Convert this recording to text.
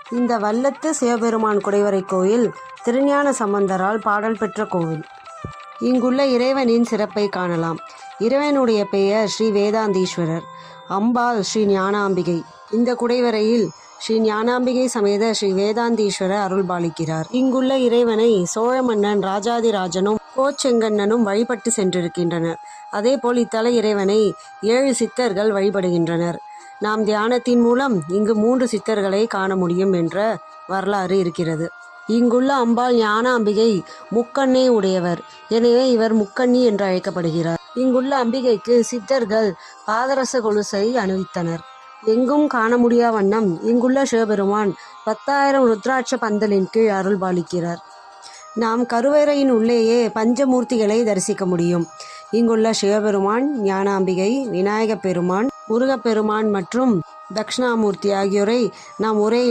இந்த வல்லத்து சிவபெருமான் குடைவரை கோயில் திருஞான சம்பந்தரால் பாடல் பெற்ற கோவில். இங்குள்ள இறைவனின் சிறப்பை காணலாம். இறைவனுடைய பெயர் ஸ்ரீ வேதாந்தீஸ்வரர். அம்பாள் ஸ்ரீ ஞானாம்பிகை. இந்த குடைவரையில் ஸ்ரீ ஞானாம்பிகை சமேத ஸ்ரீ வேதாந்தீஸ்வரர் அருள்பாலிக்கிறார். இங்குள்ள இறைவனை சோழ மன்னன் ராஜாதிராஜனும் கோச்செங்கண்ணனும் வழிபட்டு சென்றிருக்கின்றனர். அதேபோல் இத்தல இறைவனை 7 சித்தர்கள் வழிபடுகின்றனர். நாம் தியானத்தின் மூலம் இங்கு 3 சித்தர்களை காண முடியும் என்ற வரலாறு இருக்கிறது. இங்குள்ள அம்பாள் ஞானாம்பிகை முக்கண்ணே உடையவர். எனவே இவர் முக்கண்ணி என்று அழைக்கப்படுகிறார். இங்குள்ள அம்பிகைக்கு சித்தர்கள் பாதரச கொலுசை அணிவித்தனர். எங்கும் காண முடியா வண்ணம் இங்குள்ள சிவபெருமான் 10,000 ருத்ராட்ச பந்தலின் கீழ் அருள்பாலிக்கிறார். நாம் கருவறையின் உள்ளேயே பஞ்சமூர்த்திகளை தரிசிக்க முடியும். இங்குள்ள சிவபெருமான், ஞானாம்பிகை, விநாயகப் பெருமான், முருகப்பெருமான் மற்றும் தட்சிணாமூர்த்தி ஆகியோரை நாம் ஒரே